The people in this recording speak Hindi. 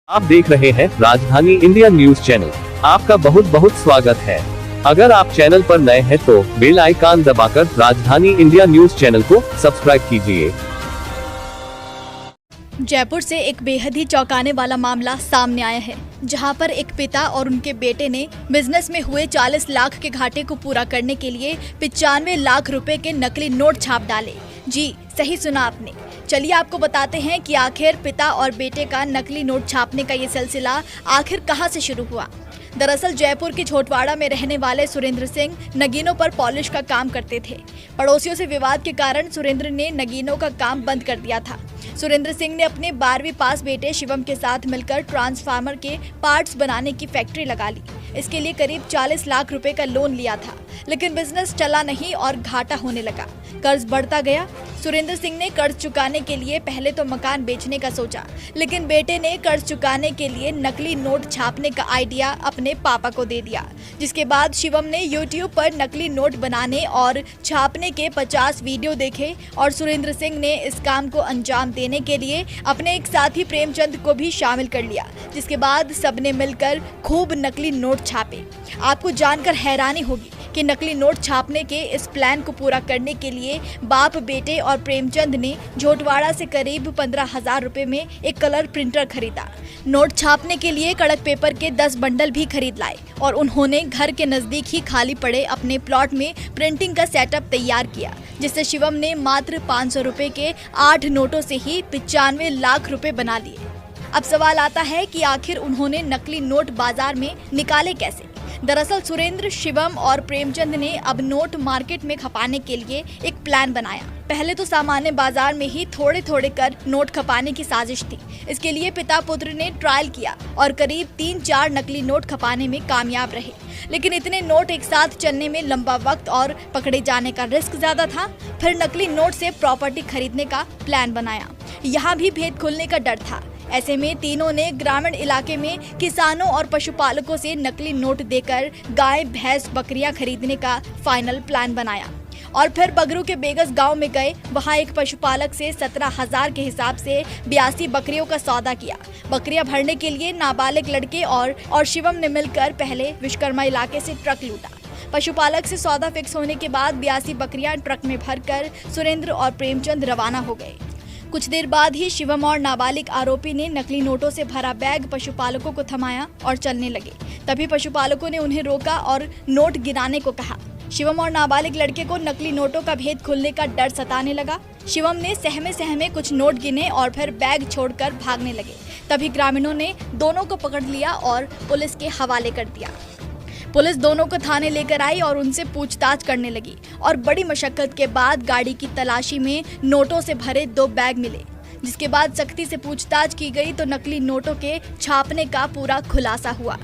आप देख रहे हैं राजधानी इंडिया न्यूज चैनल। आपका बहुत बहुत स्वागत है। अगर आप चैनल पर नए हैं तो बेल आइकन दबाकर राजधानी इंडिया न्यूज चैनल को सब्सक्राइब कीजिए। जयपुर से एक बेहद ही चौंकाने वाला मामला सामने आया है, जहां पर एक पिता और उनके बेटे ने बिजनेस में हुए 40 लाख के घाटे को पूरा करने के लिए 95 लाख रुपए के नकली नोट छाप डाले। जी सही सुना आपने। चलिए आपको बताते हैं कि आखिर पिता और बेटे का नकली नोट छापने का ये सिलसिला आखिर कहां से शुरू हुआ। दरअसल जयपुर के छोटवाड़ा में रहने वाले सुरेंद्र सिंह नगीनों पर पॉलिश का काम करते थे। पड़ोसियों से विवाद के कारण सुरेंद्र ने नगीनों का काम बंद कर दिया था। सुरेंद्र सिंह ने अपने 12वीं पास बेटे शिवम के साथ मिलकर ट्रांसफार्मर के पार्ट्स बनाने की फैक्ट्री लगा ली। इसके लिए करीब 40 लाख रुपए का लोन लिया था, लेकिन बिजनेस चला नहीं और घाटा होने लगा। कर्ज बढ़ता गया। सुरेंद्र सिंह ने कर्ज चुकाने के लिए पहले तो मकान बेचने का सोचा, लेकिन बेटे ने कर्ज चुकाने के लिए नकली नोट छापने का आइडिया अपने पापा को दे दिया। जिसके बाद शिवम ने YouTube पर नकली नोट बनाने और छापने के 50 वीडियो देखे और सुरेंद्र सिंह ने इस काम को अंजाम देने के लिए अपने एक साथी प्रेमचंद को भी शामिल कर लिया। जिसके बाद सबने मिलकर खूब नकली नोट छापे। आपको जानकर हैरानी होगी कि नकली नोट छापने के इस प्लान को पूरा करने के लिए बाप बेटे और प्रेमचंद ने झोटवाड़ा से करीब 15,000 रुपए में एक कलर प्रिंटर खरीदा। नोट छापने के लिए कड़क पेपर के 10 बंडल भी खरीद लाए और उन्होंने घर के नजदीक ही खाली पड़े अपने प्लॉट में प्रिंटिंग का सेटअप तैयार किया, जिससे शिवम ने मात्र 500 रुपए के 8 नोटों से ही 95 लाख रुपए बना लिए। अब सवाल आता है कि आखिर उन्होंने नकली नोट बाजार में निकाले कैसे। दरअसल सुरेंद्र, शिवम और प्रेमचंद ने अब नोट मार्केट में खपाने के लिए एक प्लान बनाया। पहले तो सामान्य बाजार में ही थोड़े थोड़े कर नोट खपाने की साजिश थी। इसके लिए पिता पुत्र ने ट्रायल किया और करीब 3-4 नकली नोट खपाने में कामयाब रहे। लेकिन इतने नोट एक साथ चलने में लंबा वक्त और पकड़े जाने का रिस्क ज्यादा था। फिर नकली नोट से प्रॉपर्टी खरीदने का प्लान बनाया। यहाँ भी भेद खुलने का डर था। ऐसे में तीनों ने ग्रामीण इलाके में किसानों और पशुपालकों से नकली नोट देकर गाय, भैंस, बकरियां खरीदने का फाइनल प्लान बनाया और फिर बगरू के बेगस गांव में गए। वहां एक पशुपालक से 17,000 के हिसाब से 82 बकरियों का सौदा किया। बकरियां भरने के लिए नाबालिग लड़के और शिवम ने मिलकर पहले विश्वकर्मा इलाके से ट्रक लूटा। पशुपालक से सौदा फिक्स होने के बाद 82 बकरियां ट्रक में भरकर सुरेंद्र और प्रेमचंद रवाना हो गए। कुछ देर बाद ही शिवम और नाबालिग आरोपी ने नकली नोटों से भरा बैग पशुपालकों को थमाया और चलने लगे। तभी पशुपालकों ने उन्हें रोका और नोट गिनाने को कहा। शिवम और नाबालिग लड़के को नकली नोटों का भेद खुलने का डर सताने लगा। शिवम ने सहमे सहमे कुछ नोट गिने और फिर बैग छोड़कर भागने लगे। तभी ग्रामीणों ने दोनों को पकड़ लिया और पुलिस के हवाले कर दिया। पुलिस दोनों को थाने लेकर आई और उनसे पूछताछ करने लगी और बड़ी मशक्कत के बाद गाड़ी की तलाशी में नोटों से भरे 2 बैग मिले। जिसके बाद सख्ती से पूछताछ की गई तो नकली नोटों के छापने का पूरा खुलासा हुआ।